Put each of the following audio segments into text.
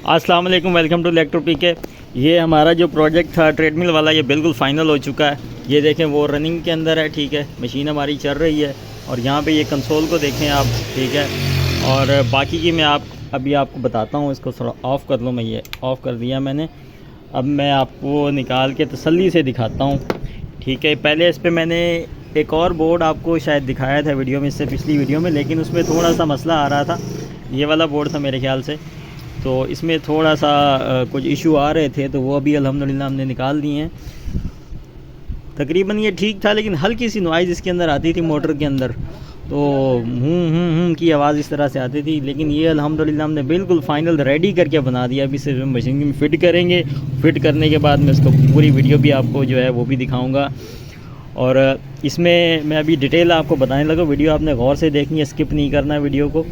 अस्सलाम वालेकुम, welcome to electro पीके। ये हमारा जो प्रोजेक्ट था ट्रेडमिल वाला, ये बिल्कुल फ़ाइनल हो चुका है। ये देखें वो रनिंग के अंदर है, ठीक है, मशीन हमारी चल रही है। और यहाँ पे ये कंसोल को देखें आप, ठीक है। और बाकी की मैं अभी आपको बताता हूँ। इसको थोड़ा ऑफ़ कर लूँ, मैं ये ऑफ़ कर दिया मैंने। अब मैं आपको निकाल के तसल्ली से दिखाता हूँ, ठीक है। पहले इस पर मैंने एक और बोर्ड आपको शायद दिखाया था वीडियो में, इससे पिछली वीडियो में, लेकिन उसमें थोड़ा सा मसला आ रहा था। ये वाला बोर्ड था मेरे ख्याल से, तो इसमें थोड़ा सा कुछ इशू आ रहे थे, तो वो अभी अल्हम्दुलिल्लाह हमने निकाल दिए हैं। तकरीबन ये ठीक था, लेकिन हल्की सी नॉइज़ इसके अंदर आती थी मोटर के अंदर, तो की आवाज़ इस तरह से आती थी। लेकिन ये अल्हम्दुलिल्लाह हमने बिल्कुल फ़ाइनल रेडी करके बना दिया। अभी सिर्फ मशीन में फ़िट करेंगे। फ़िट करने के बाद मैं इसको पूरी वीडियो भी आपको जो है वो भी दिखाऊँगा। और इसमें मैं अभी डिटेल आपको बताने लगा। वीडियो आपने गौर से देखनी है, स्किप नहीं करना है वीडियो को।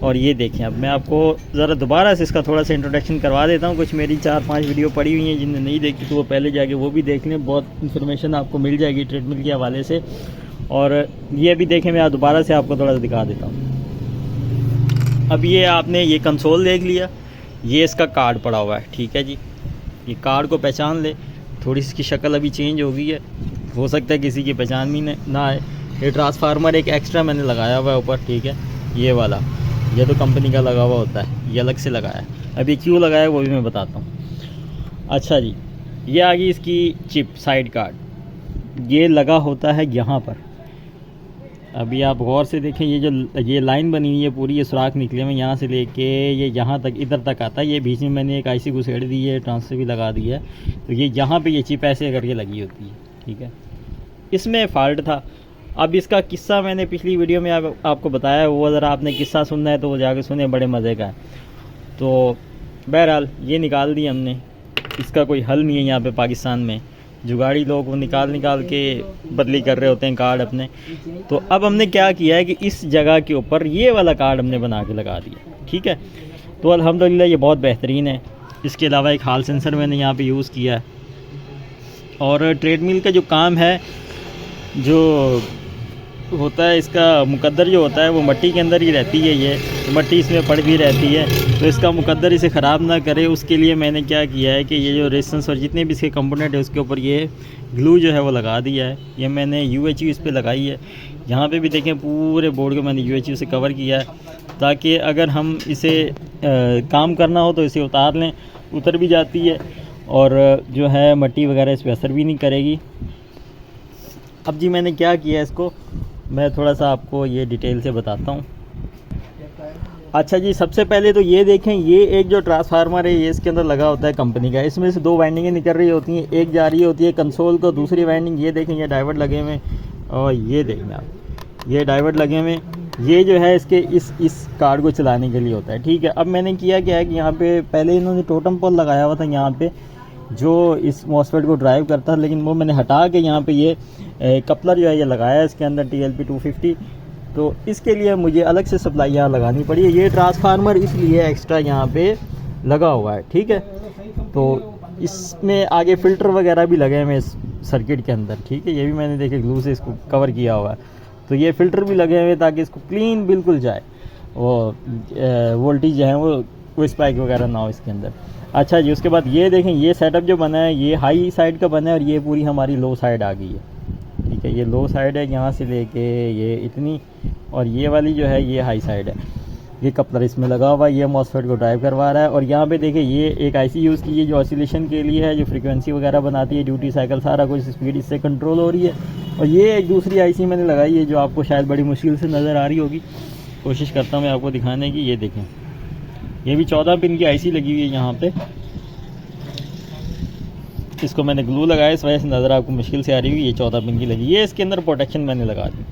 और ये देखें, अब मैं आपको ज़रा दोबारा से इसका थोड़ा सा इंट्रोडक्शन करवा देता हूँ। कुछ मेरी 4-5 वीडियो पड़ी हुई हैं, जिनने नहीं देखी तो वो पहले जाके वो भी देख लें। बहुत इन्फॉर्मेशन आपको मिल जाएगी ट्रेडमिल के हवाले से। और ये भी देखें, मैं दोबारा से आपको थोड़ा सा दिखा देता हूँ। अब ये आपने ये कंसोल देख लिया, ये इसका कार्ड पड़ा हुआ है, ठीक है जी। ये कार्ड को पहचान ले। थोड़ी सी इसकी शक्ल अभी चेंज हो गई है, हो सकता है किसी की पहचान भी ना आए। ये ट्रांसफार्मर एक एक्स्ट्रा मैंने लगाया हुआ है ऊपर, ठीक है। ये वाला, ये तो कंपनी का लगा हुआ होता है, ये अलग से लगाया है। अभी क्यों लगाया है वो भी मैं बताता हूँ। अच्छा जी, ये आ गई इसकी चिप साइड कार्ड। ये लगा होता है यहाँ पर। अभी आप गौर से देखें, ये लाइन बनी हुई है पूरी, ये सुराख निकले हुए यहाँ से लेके ये यहाँ तक, इधर तक आता है। ये बीच में मैंने एक आईसी घुसेड़ दी है, ट्रांसफर भी लगा दी है। तो ये यहाँ पे ये चिप ऐसे करके लगी होती है, ठीक है। इसमें फ़ाल्ट था। अब इसका किस्सा मैंने पिछली वीडियो में आपको बताया, वो अगर आपने किस्सा सुनना है तो वो जाके सुने, बड़े मज़े का है। तो बहरहाल ये निकाल दी हमने। इसका कोई हल नहीं है यहाँ पे पाकिस्तान में। जुगाड़ी लोग वो निकाल के बदली कर रहे होते हैं कार्ड अपने। तो अब हमने क्या किया है कि इस जगह के ऊपर ये वाला कार्ड हमने बना के लगा दिया, ठीक है। तो अल्हम्दुलिल्लाह ये बहुत बेहतरीन है। इसके अलावा एक हाल सेंसर मैंने यहाँ पे यूज़ किया है। और ट्रेडमिल का जो काम है, जो होता है, इसका मुकद्दर जो होता है वो मट्टी के अंदर ही रहती है। ये तो मट्टी इसमें पड़ भी रहती है, तो इसका मुकद्दर इसे ख़राब ना करे, उसके लिए मैंने क्या किया है कि ये जो रेजिस्टेंस और जितने भी इसके कंपोनेंट है उसके ऊपर ये ग्लू जो है वो लगा दिया है। ये मैंने UHU इस पर लगाई है। यहाँ पे भी देखें, पूरे बोर्ड को मैंने UHU से कवर किया है, ताकि अगर हम इसे काम करना हो तो इसे उतार लें, उतर भी जाती है। और जो है मट्टी वगैरह इस पर असर भी नहीं करेगी। अब जी मैंने क्या किया, इसको मैं थोड़ा सा आपको ये डिटेल से बताता हूँ। अच्छा जी, सबसे पहले तो ये देखें, ये एक जो ट्रांसफार्मर है ये इसके अंदर लगा होता है कंपनी का। इसमें से 2 वाइंडिंगें निकल रही होती हैं, एक जा रही होती है कंसोल को, दूसरी वाइंडिंग ये देखें, ये डाइवर्ट लगे हुए। और ये देखें आप, ये डाइवर्ट लगे हुए, ये जो है इसके इस कार्ड को चलाने के लिए होता है, ठीक है। अब मैंने किया क्या है कि यहाँ पे पहले इन्होंने टोटम पोल लगाया हुआ था यहाँ पे, जो इस मॉसफेट को ड्राइव करता है, लेकिन वो मैंने हटा के यहाँ पे ये कपलर जो है ये लगाया है इसके अंदर, TLP 250। तो इसके लिए मुझे अलग से सप्लाई यहाँ लगानी पड़ी है। ये ट्रांसफार्मर इसलिए एक्स्ट्रा यहाँ पे लगा हुआ है, ठीक है। तो इसमें आगे फ़िल्टर वगैरह भी लगे हुए इस सर्किट के अंदर, ठीक है। ये भी मैंने देखे ग्लू से इसको कवर किया हुआ है। तो ये फ़िल्टर भी लगे हुए ताकि इसको क्लीन बिल्कुल जाए, वो वोल्टेज जो है वो स्पाइक वगैरह ना हो इसके अंदर। अच्छा जी, उसके बाद ये देखें, ये सेटअप जो बना है ये हाई साइड का बना है, और ये पूरी हमारी लो साइड आ गई है, ठीक है। ये लो साइड है यहाँ से लेके ये इतनी, और ये वाली जो है ये हाई साइड है। ये कपलर इसमें लगा हुआ है, ये मॉसफेट को ड्राइव करवा रहा है। और यहाँ पे देखिए, ये एक IC यूज़ की है जो ऑसिलेशन के लिए है, जो फ्रीक्वेंसी वगैरह बनाती है, ड्यूटी साइकिल, सारा कुछ स्पीड इससे कंट्रोल हो रही है। और ये एक दूसरी IC मैंने लगाई है जो आपको शायद बड़ी मुश्किल से नज़र आ रही होगी, कोशिश करता हूँ मैं आपको दिखाने की। ये देखें, ये भी 14 पिन की IC लगी हुई है यहाँ पे। इसको मैंने ग्लू लगाया, इस वजह से नज़र आपको मुश्किल से आ रही हुई। ये 14 पिन की लगी, ये इसके अंदर प्रोटेक्शन मैंने लगा दी।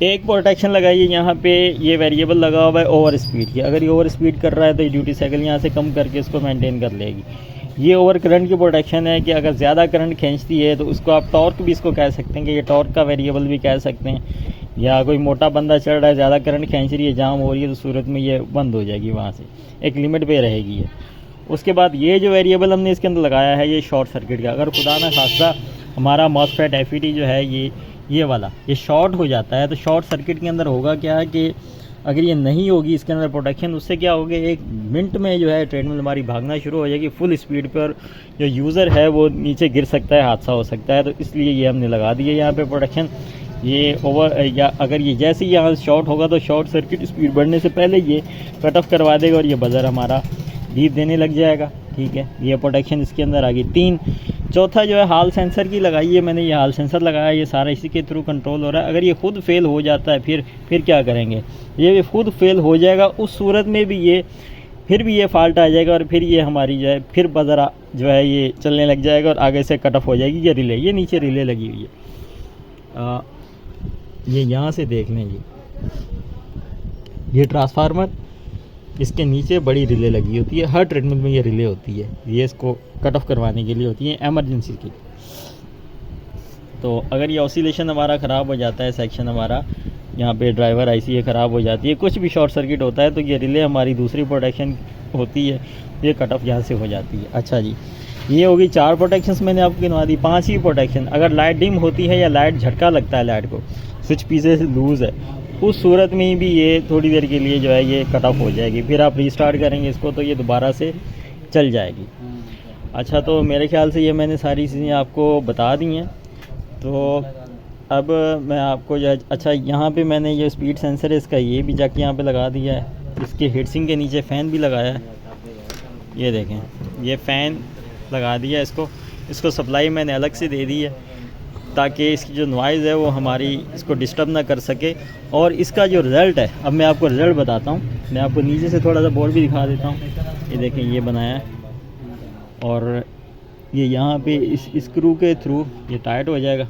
एक प्रोटेक्शन लगाई है यहाँ पे, ये वेरिएबल लगा हुआ है ओवर स्पीड की। अगर ये ओवर स्पीड कर रहा है तो ये ड्यूटी साइकिल यहाँ से कम करके इसको मेंटेन कर लेगी। ये ओवर करंट की प्रोटेक्शन है कि अगर ज़्यादा करंट खींचती है तो उसको आप टॉर्क भी इसको कह सकते हैं, कि ये टॉर्क का वेरिएबल भी कह सकते हैं। या कोई मोटा बंदा चढ़ रहा है, ज़्यादा करंट खींच रही है, जाम हो रही है, तो सूरत में ये बंद हो जाएगी, वहाँ से एक लिमिट पे रहेगी ये। उसके बाद ये जो वेरिएबल हमने इसके अंदर लगाया है ये शॉर्ट सर्किट का। अगर खुदा ना खास्ता हमारा मॉसफेट FET जो है ये वाला ये शॉर्ट हो जाता है, तो शॉर्ट सर्किट के अंदर होगा क्या है कि अगर ये नहीं होगी इसके अंदर प्रोटेक्शन, उससे क्या होगा, 1 मिनट में जो है ट्रेडमिल हमारी भागना शुरू हो जाएगी फुल स्पीड पे, और जो यूज़र है वो नीचे गिर सकता है, हादसा हो सकता है। तो इसलिए ये हमने लगा दी है यहाँ पे प्रोटेक्शन। ये ओवर या अगर ये जैसे ही यहाँ शॉर्ट होगा तो शॉर्ट सर्किट स्पीड बढ़ने से पहले ये कट ऑफ करवा देगा और ये बज़र हमारा बीप देने लग जाएगा। ठीक है, ये प्रोटेक्शन इसके अंदर आ गई 3। चौथा जो है हाल सेंसर की लगाई है मैंने, ये हाल सेंसर लगाया, ये सारा इसी के थ्रू कंट्रोल हो रहा है। अगर ये खुद फेल हो जाता है फिर क्या करेंगे, ये खुद फेल हो जाएगा, उस सूरत में भी ये फिर भी ये फॉल्ट आ जाएगा और फिर ये हमारी जो है फिर बज़र जो है ये चलने लग जाएगा और आगे से कट ऑफ हो जाएगी। ये रिले, ये नीचे रिले लगी हुई है, ये यहाँ से देख लें, ये ट्रांसफार्मर, इसके नीचे बड़ी रिले लगी होती है, हर ट्रेडमिल में ये रिले होती है, ये इसको कट ऑफ करवाने के लिए होती है, एमरजेंसी की। तो अगर ये ऑसिलेशन हमारा ख़राब हो जाता है, सेक्शन हमारा यहाँ पे ड्राइवर आईसी ख़राब हो जाती है, कुछ भी शॉर्ट सर्किट होता है, तो ये रिले हमारी दूसरी प्रोटेक्शन होती है, ये कट ऑफ यहाँ से हो जाती है। अच्छा जी, ये होगी 4 प्रोटेक्शंस मैंने आपको गिनवा दी। 5वीं प्रोटेक्शन, अगर लाइट डिम होती है या लाइट झटका लगता है, लाइट को स्विच पीछे से लूज़ है, उस सूरत में भी ये थोड़ी देर के लिए जो है ये कट ऑफ हो जाएगी, फिर आप रीस्टार्ट करेंगे इसको तो ये दोबारा से चल जाएगी। अच्छा, तो मेरे ख्याल से ये मैंने सारी चीज़ें आपको बता दी हैं। तो अब मैं आपको जो है, अच्छा यहाँ पे मैंने ये स्पीड सेंसर है इसका, ये भी जाके यहाँ पे लगा दिया है, इसके हीटसिंक के नीचे फ़ैन भी लगाया है, ये देखें, ये फ़ैन लगा दिया इसको सप्लाई मैंने अलग से दे दी है ताकि इसकी जो नॉइज़ है वो हमारी इसको डिस्टर्ब ना कर सके। और इसका जो रिज़ल्ट है, अब मैं आपको रिज़ल्ट बताता हूँ, मैं आपको नीचे से थोड़ा सा बोर्ड भी दिखा देता हूँ। ये देखें, ये बनाया है और ये यहाँ पे इस स्क्रू के थ्रू ये टाइट हो जाएगा।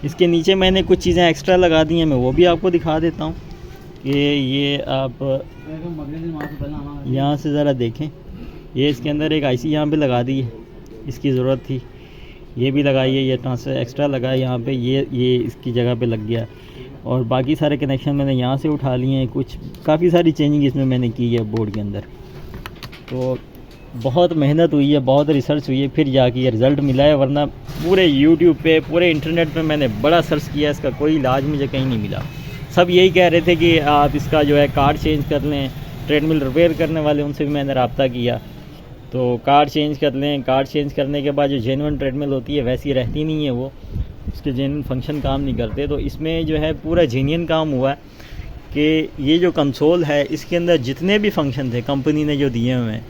इसके नीचे मैंने कुछ चीज़ें एक्स्ट्रा लगा दी हैं, मैं वो भी आपको दिखा देता हूँ कि ये आप यहाँ से ज़रा देखें। ये इसके अंदर एक आईसी यहाँ पे लगा दी है, इसकी ज़रूरत थी, ये भी लगाई है, ये ट्रांसफर एक्स्ट्रा लगा है यहाँ पे, ये इसकी जगह पे लग गया। और बाकी सारे कनेक्शन मैंने यहाँ से उठा लिए हैं, कुछ काफ़ी सारी चेंजिंग इसमें मैंने की है बोर्ड के अंदर। तो बहुत मेहनत हुई है, बहुत रिसर्च हुई है, फिर जाके ये रिज़ल्ट मिला है, वरना पूरे यूट्यूब पे, पूरे इंटरनेट पे मैंने बड़ा सर्च किया, इसका कोई इलाज मुझे कहीं नहीं मिला। सब यही कह रहे थे कि आप इसका जो है कार्ड चेंज कर लें, ट्रेडमिल रिपेयर करने वाले उनसे भी मैंने रब्ता किया, तो कार्ड चेंज कर लें। कार्ड चेंज करने के बाद जो जेन्युइन ट्रेडमिल होती है वैसी रहती नहीं है, वो उसके जेन्युइन फंक्शन काम नहीं करते। तो इसमें जो है पूरा जेन्युइन काम हुआ है कि ये जो कंसोल है इसके अंदर जितने भी फंक्शन थे कंपनी ने जो दिए हुए हैं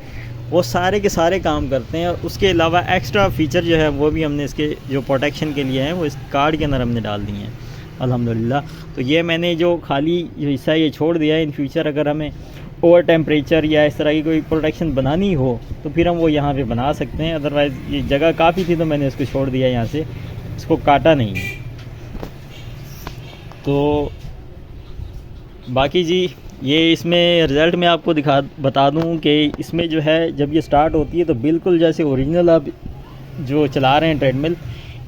वो सारे के सारे काम करते हैं, और उसके अलावा एक्स्ट्रा फीचर जो है वो भी हमने इसके जो प्रोटेक्शन के लिए हैं वो इस कार्ड के अंदर हमने डाल दिए हैं अल्हम्दुलिल्लाह। तो ये मैंने जो खाली जो हिस्सा ये छोड़ दिया है, इन फ्यूचर अगर हमें ओवर टेम्परेचर या इस तरह की कोई प्रोटेक्शन बनानी हो तो फिर हम वो यहाँ पे बना सकते हैं, अदरवाइज़ ये जगह काफ़ी थी तो मैंने इसको छोड़ दिया, यहाँ से इसको काटा नहीं है। तो बाकी जी ये इसमें रिज़ल्ट मैं आपको बता दूं कि इसमें जो है जब ये स्टार्ट होती है तो बिल्कुल जैसे ओरिजिनल आप जो चला रहे हैं ट्रेडमिल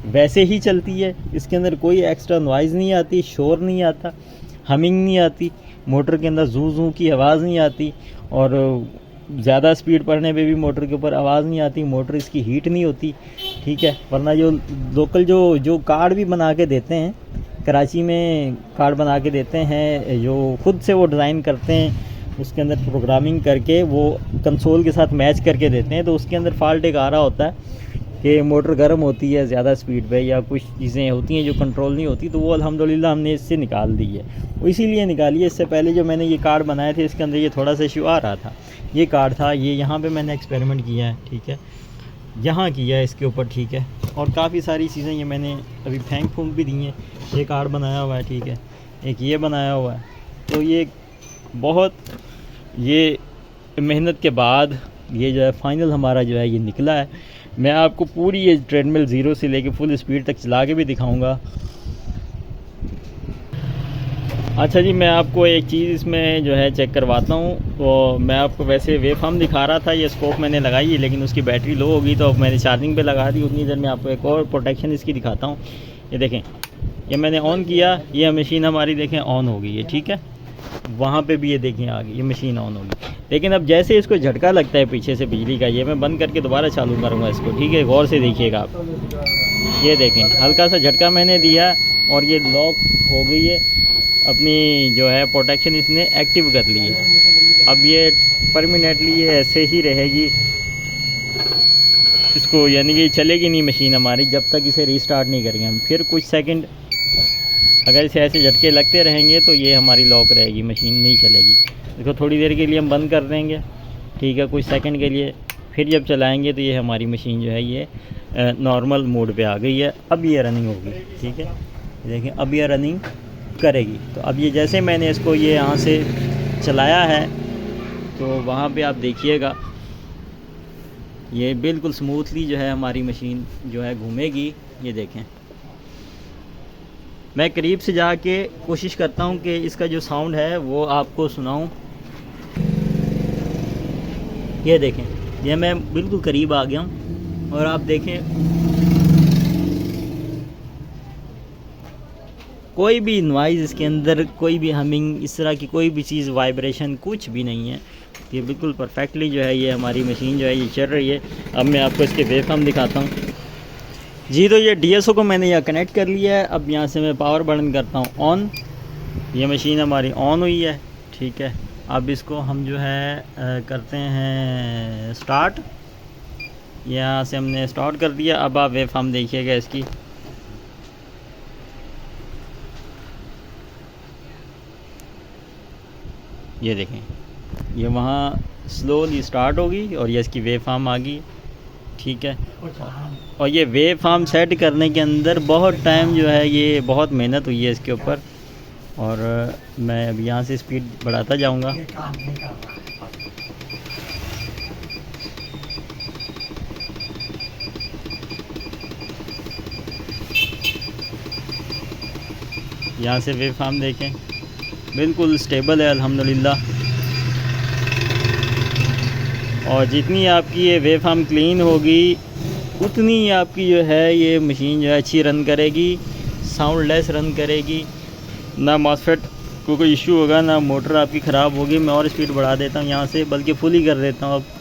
वैसे ही चलती है, इसके अंदर कोई एक्स्ट्रा नॉइज़ नहीं आती, शोर नहीं आता, हमिंग नहीं आती, मोटर के अंदर जू जू की आवाज़ नहीं आती, और ज़्यादा स्पीड पड़ने पे भी मोटर के ऊपर आवाज़ नहीं आती, मोटर इसकी हीट नहीं होती। ठीक है, वरना जो लोकल जो कार्ड भी बना के देते हैं, कराची में कार्ड बना के देते हैं जो खुद से वो डिज़ाइन करते हैं, उसके अंदर प्रोग्रामिंग करके वो कंसोल के साथ मैच करके देते हैं, तो उसके अंदर फॉल्ट एक आ रहा होता है कि मोटर गर्म होती है ज़्यादा स्पीड पे, या कुछ चीज़ें होती हैं जो कंट्रोल नहीं होती, तो वो अल्हम्दुलिल्लाह हमने इससे निकाल दी है। वो इसीलिए निकाली है, इससे पहले जो मैंने ये कार्ड बनाए थे इसके अंदर ये थोड़ा सा इशू आ रहा था। ये कार्ड था, ये यहाँ पे मैंने एक्सपेरिमेंट किया है, ठीक है, यहाँ किया है इसके ऊपर, ठीक है, और काफ़ी सारी चीज़ें ये मैंने अभी फेंक फूंक भी दी हैं। ये कार्ड बनाया हुआ है, ठीक है, एक ये बनाया हुआ है। तो ये बहुत ये मेहनत के बाद ये जो है फाइनल हमारा जो है ये निकला है। मैं आपको पूरी ये ट्रेडमिल ज़ीरो से लेके फुल स्पीड तक चला के भी दिखाऊंगा। अच्छा जी, मैं आपको एक चीज़ इसमें जो है चेक करवाता हूँ। तो मैं आपको वैसे वेवफॉर्म दिखा रहा था, ये स्कोप मैंने लगाई है लेकिन उसकी बैटरी लो हो गई तो मैंने चार्जिंग पे लगा दी। उतनी देर में आपको एक और प्रोटेक्शन इसकी दिखाता हूँ। ये देखें, ये मैंने ऑन किया, ये मशीन हमारी देखें ऑन हो गई है, ठीक है, वहाँ पे भी ये देखें आ गई, ये मशीन ऑन होगी। लेकिन अब जैसे इसको झटका लगता है पीछे से बिजली का, ये मैं बंद करके दोबारा चालू करूँगा इसको, ठीक है, गौर से देखिएगा आप। ये देखें, हल्का सा झटका मैंने दिया और ये लॉक हो गई है। अपनी जो है प्रोटेक्शन इसने एक्टिव कर ली है। अब ये परमानेंटली ये ऐसे ही रहेगी, इसको यानी कि चलेगी नहीं मशीन हमारी जब तक इसे रीस्टार्ट नहीं करेंगे हम। फिर कुछ सेकंड अगर इसे ऐसे झटके लगते रहेंगे तो ये हमारी लॉक रहेगी, मशीन नहीं चलेगी। इसको थोड़ी देर के लिए हम बंद कर देंगे, ठीक है, कुछ सेकंड के लिए। फिर जब चलाएंगे तो ये हमारी मशीन जो है ये नॉर्मल मोड पे आ गई है। अब ये रनिंग होगी, ठीक है, देखें अब ये रनिंग करेगी। तो अब ये जैसे मैंने इसको ये यहाँ से चलाया है तो वहाँ पे आप देखिएगा ये बिल्कुल स्मूथली जो है हमारी मशीन जो है घूमेगी। ये देखें, मैं करीब से जाके कोशिश करता हूँ कि इसका जो साउंड है वो आपको सुनाऊँ। ये देखें, ये मैं बिल्कुल करीब आ गया हूँ और आप देखें कोई भी नॉइज़ इसके अंदर, कोई भी हमिंग, इस तरह की कोई भी चीज़, वाइब्रेशन कुछ भी नहीं है। ये बिल्कुल परफेक्टली जो है ये हमारी मशीन जो है ये चल रही है। अब मैं आपको इसके वेवफॉर्म दिखाता हूँ जी। तो ये DSO को मैंने यहाँ कनेक्ट कर लिया है। अब यहाँ से मैं पावर बटन करता हूँ ऑन, ये मशीन हमारी ऑन हुई है, ठीक है। अब इसको हम जो है करते हैं स्टार्ट। यहाँ से हमने स्टार्ट कर दिया। अब आप वेवफॉर्म देखिएगा इसकी, ये देखें, ये वहाँ स्लोली स्टार्ट होगी और ये इसकी वेवफॉर्म आ गई, ठीक है। और ये वेवफॉर्म सेट करने के अंदर बहुत टाइम जो है ये बहुत मेहनत हुई है इसके ऊपर। और मैं अब यहाँ से स्पीड बढ़ाता जाऊँगा। यहाँ से वेवफॉर्म देखें, बिल्कुल स्टेबल है अल्हम्दुलिल्लाह। और जितनी आपकी ये वेवफॉर्म क्लीन होगी उतनी आपकी जो है ये मशीन जो है अच्छी रन करेगी, साउंड लेस रन करेगी, ना मॉसफेट को कोई इशू होगा, ना मोटर आपकी ख़राब होगी। मैं और स्पीड बढ़ा देता हूँ यहाँ से, बल्कि फुल ही कर देता हूँ अब।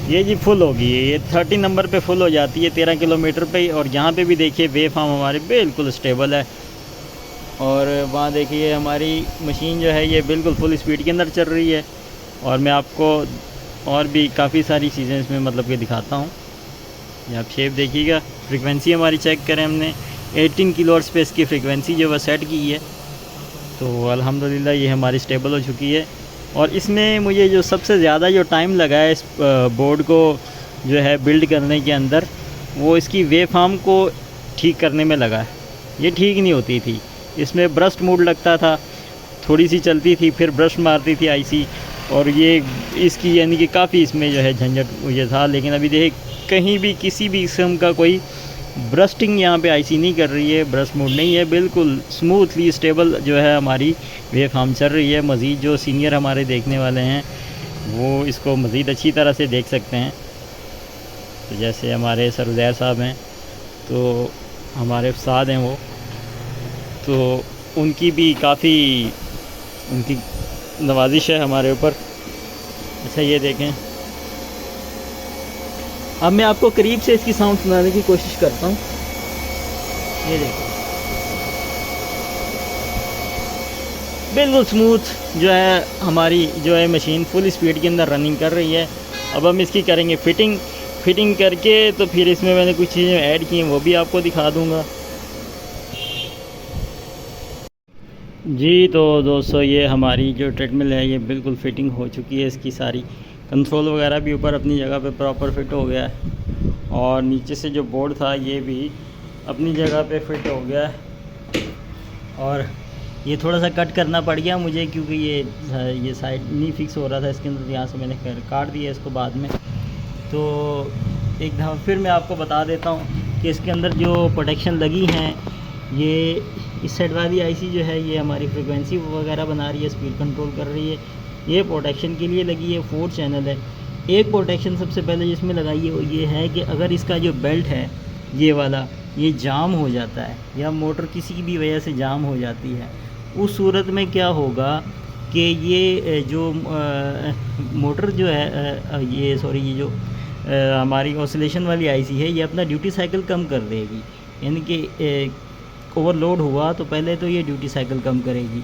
ये जी फुल होगी, ये 30 नंबर पे फुल हो जाती है 13 किलोमीटर पे। और यहाँ पे भी देखिए वेवफॉर्म हमारे बिल्कुल स्टेबल है। और वहाँ देखिए हमारी मशीन जो है ये बिल्कुल फुल स्पीड के अंदर चल रही है। और मैं आपको और भी काफ़ी सारी चीज़ें इसमें मतलब कि दिखाता हूँ। ये आप शेप देखिएगा, फ्रीक्वेंसी हमारी चेक करें, हमने 18 किलोहर्ट्ज़ पे इसकी फ्रीक्वेंसी जो है सेट की है। तो अल्हम्दुलिल्लाह ये हमारी स्टेबल हो चुकी है। और इसमें मुझे जो सबसे ज़्यादा जो टाइम लगा है इस बोर्ड को जो है बिल्ड करने के अंदर, वो इसकी वेवफॉर्म को ठीक करने में लगा है। ये ठीक नहीं होती थी, इसमें ब्रस्ट मोड लगता था, थोड़ी सी चलती थी फिर ब्रश मारती थी आईसी। और ये इसकी यानी कि काफ़ी इसमें जो है झंझट मुझे था। लेकिन अभी देख कहीं भी किसी भी किस्म का कोई ब्रस्टिंग यहाँ पे आईसी नहीं कर रही है, ब्रश मोड नहीं है, बिल्कुल स्मूथली स्टेबल जो है हमारी वेवफॉर्म चल रही है। मज़ीद जो सीनियर हमारे देखने वाले हैं वो इसको मज़ीद अच्छी तरह से देख सकते हैं। तो जैसे हमारे सर उज़ैर साहब हैं, तो हमारे उस्ताद हैं वो, तो उनकी भी काफ़ी उनकी नवाजिश है हमारे ऊपर। अच्छा ये देखें, अब मैं आपको करीब से इसकी साउंड सुनाने की कोशिश करता हूँ। ये देखो बिल्कुल स्मूथ जो है हमारी जो है मशीन फुल स्पीड के अंदर रनिंग कर रही है। अब हम इसकी करेंगे फिटिंग करके, तो फिर इसमें मैंने कुछ चीज़ें ऐड की हैं वो भी आपको दिखा दूँगा जी। तो दोस्तों ये हमारी जो ट्रेडमिल है ये बिल्कुल फिटिंग हो चुकी है, इसकी सारी कंट्रोल वगैरह भी ऊपर अपनी जगह पे प्रॉपर फिट हो गया है। और नीचे से जो बोर्ड था ये भी अपनी जगह पे फिट हो गया है। और ये थोड़ा सा कट करना पड़ गया मुझे, क्योंकि ये साइड नहीं फिक्स हो रहा था इसके अंदर, यहाँ से मैंने काट दिया इसको बाद में। तो एक दफ़ा फिर मैं आपको बता देता हूँ कि इसके अंदर जो प्रोटेक्शन लगी हैं, ये इस साइड वाली आईसी जो है ये हमारी फ्रीक्वेंसी वगैरह बना रही है, स्पीड कंट्रोल कर रही है। ये प्रोटेक्शन के लिए लगी है, 4 चैनल है। एक प्रोटेक्शन सबसे पहले जिसमें लगाई है वो ये है कि अगर इसका जो बेल्ट है ये वाला, ये जाम हो जाता है या मोटर किसी भी वजह से जाम हो जाती है, उस सूरत में क्या होगा कि ये जो मोटर जो है ये जो हमारी ऑसिलेशन वाली आईसी है, ये अपना ड्यूटी साइकिल कम कर देगी। यानी कि ओवरलोड हुआ तो पहले तो ये ड्यूटी साइकिल कम करेगी,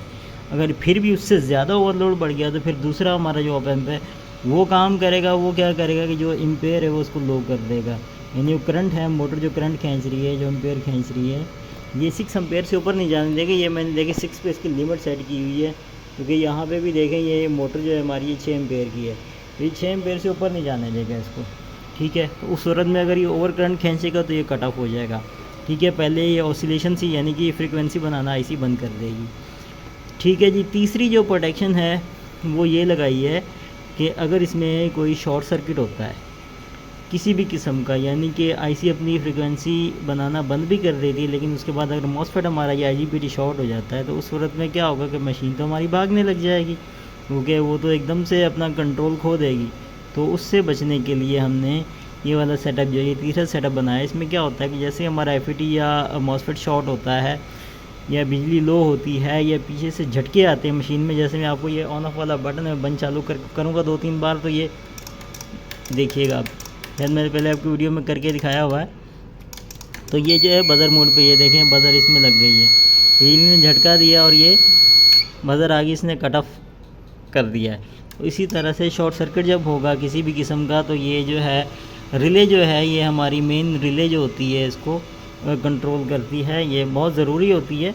अगर फिर भी उससे ज़्यादा ओवरलोड बढ़ गया तो फिर दूसरा हमारा जो ऑप एम्प है वो काम करेगा। वो क्या करेगा कि जो एम्पेयर है वो उसको लो कर देगा। यानी वो करंट है, मोटर जो करंट खींच रही है, जो एम्पेयर खींच रही है, ये 6 एम्पेयर से ऊपर नहीं जाने देगा। ये मैंने देखिए 6 पे इसकी लिमिट सेट की हुई है, क्योंकि यहाँ पे भी देखें ये मोटर जो है हमारी ये 6 एम्पेयर की है, तो ये 6 एम्पेयर से ऊपर नहीं जाने देगा इसको, ठीक है। तो उस सूरत में अगर ये ओवर करंट खींचेगा तो ये कट ऑफ हो जाएगा, ठीक है। पहले ये ऑसिलेशन सी यानी कि फ्रीक्वेंसी बनाना आईसी बंद कर देगी, ठीक है जी। तीसरी जो प्रोटेक्शन है वो ये लगाई है कि अगर इसमें कोई शॉर्ट सर्किट होता है किसी भी किस्म का, यानी कि आईसी अपनी फ्रीक्वेंसी बनाना बंद भी कर देती है, लेकिन उसके बाद अगर मॉसफेट हमारा या आईजीबीटी शॉर्ट हो जाता है तो उस सूरत में क्या होगा कि मशीन तो हमारी भागने लग जाएगी, क्योंकि वो तो एकदम से अपना कंट्रोल खो देगी। तो उससे बचने के लिए हमने ये वाला सेटअप जो ये तीसरा सेटअप बनाया। इसमें क्या होता है कि जैसे हमारा एफईटी या मॉसफेट शॉर्ट होता है या बिजली लो होती है या पीछे से झटके आते हैं मशीन में, जैसे मैं आपको ये ऑन ऑफ वाला बटन है बंद चालू करूँगा 2-3 बार, तो ये देखिएगा आप, शायद मैंने पहले आपकी वीडियो में करके दिखाया हुआ है। तो ये जो है बज़र मोड पे, ये देखें बज़र इसमें लग गई है, बिजली ने झटका दिया और ये बज़र आगे इसने कट ऑफ कर दिया है। तो इसी तरह से शॉर्ट सर्किट जब होगा किसी भी किस्म का, तो ये जो है रिले जो है, ये हमारी मेन रिले जो होती है इसको कंट्रोल करती है, ये बहुत ज़रूरी होती है।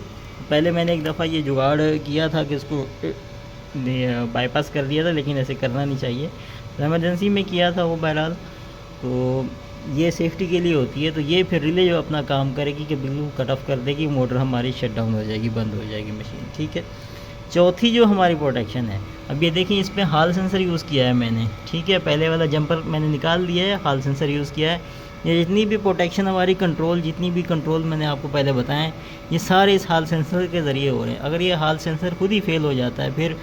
पहले मैंने एक दफ़ा ये जुगाड़ किया था कि इसको बाईपास कर दिया था, लेकिन ऐसे करना नहीं चाहिए, तो एमरजेंसी में किया था वो बहरहाल। तो ये सेफ्टी के लिए होती है। तो ये फिर रिले जो अपना काम करेगी कि बिल्कुल कट ऑफ कर देगी, मोटर हमारी शट डाउन हो जाएगी, बंद हो जाएगी मशीन, ठीक है। चौथी जो हमारी प्रोटेक्शन है, अब ये देखिए इस पर हाल सेंसर यूज़ किया है मैंने, ठीक है। पहले वाला जंपर मैंने निकाल दिया है, हाल सेंसर यूज़ किया है। ये जितनी भी प्रोटेक्शन हमारी कंट्रोल, जितनी भी कंट्रोल मैंने आपको पहले बताएं, ये सारे इस हाल सेंसर के ज़रिए हो रहे हैं। अगर ये हाल सेंसर खुद ही फेल हो जाता है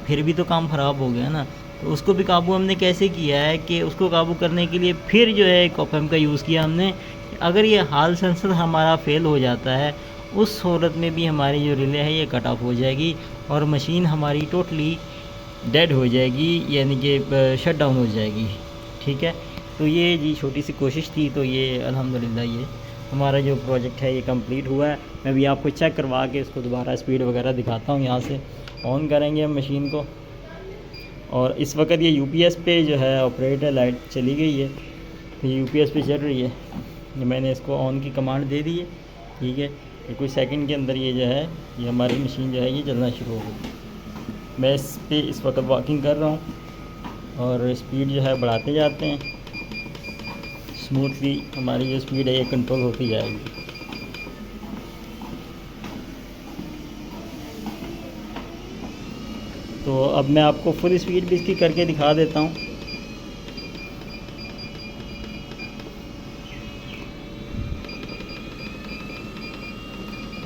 फिर भी तो काम ख़राब हो गया ना। तो उसको भी काबू हमने कैसे किया है कि उसको काबू करने के लिए फिर जो है एक ऑप एम्प का यूज़ किया हमने। अगर ये हाल सेंसर हमारा फेल हो जाता है, उस सूरत में भी हमारी जो रिले है ये कट ऑफ हो जाएगी और मशीन हमारी टोटली डेड हो जाएगी, यानी कि शट डाउन हो जाएगी, ठीक है। तो ये जी छोटी सी कोशिश थी, तो ये अल्हम्दुलिल्लाह ये हमारा जो प्रोजेक्ट है ये कंप्लीट हुआ है। मैं भी आपको चेक करवा के इसको दोबारा स्पीड वगैरह दिखाता हूँ। यहाँ से ऑन करेंगे हम मशीन को, और इस वक्त ये यूपीएस पे जो है ऑपरेट है, लाइट चली गई है, तो ये यूपीएस पे चल रही है। ये मैंने इसको ऑन की कमांड दे दी है, ठीक है। ये कुछ सेकंड के अंदर ये जो है ये हमारी मशीन जो है ये चलना शुरू हो गई। मैं इस पे इस वक्त वॉकिंग कर रहा हूँ और स्पीड जो है बढ़ाते जाते हैं, स्मूथली हमारी जो स्पीड है ये कंट्रोल होती जाएगी। तो अब मैं आपको फुल स्पीड भी इसकी करके दिखा देता हूँ।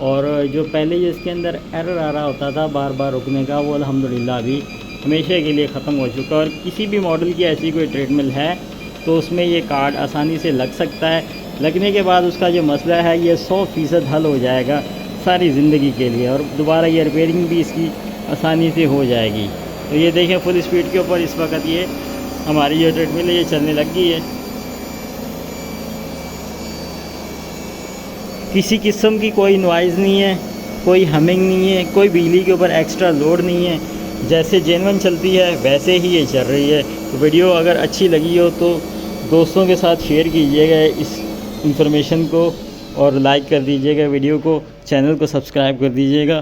और जो पहले जो इसके अंदर एरर आ रहा होता था बार बार रुकने का, वो अल्हम्दुलिल्लाह अभी हमेशा के लिए ख़त्म हो चुका है। और किसी भी मॉडल की ऐसी कोई ट्रेडमिल है तो उसमें ये कार्ड आसानी से लग सकता है। लगने के बाद उसका जो मसला है ये 100% हल हो जाएगा सारी ज़िंदगी के लिए, और दोबारा ये रिपेयरिंग भी इसकी आसानी से हो जाएगी। तो ये देखें फुल स्पीड के ऊपर इस वक्त ये हमारी जो ट्रेडमिल है ये चलने लग गई है। किसी किस्म की कोई नॉइज़ नहीं है, कोई हमिंग नहीं है, कोई बिजली के ऊपर एक्स्ट्रा लोड नहीं है, जैसे जेन्युइन चलती है वैसे ही ये चल रही है। तो वीडियो अगर अच्छी लगी हो तो दोस्तों के साथ शेयर कीजिएगा इस इंफॉर्मेशन को, और लाइक कर दीजिएगा वीडियो को, चैनल को सब्सक्राइब कर दीजिएगा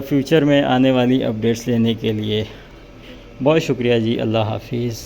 फ्यूचर में आने वाली अपडेट्स लेने के लिए। बहुत शुक्रिया जी, अल्लाह हाफिज़।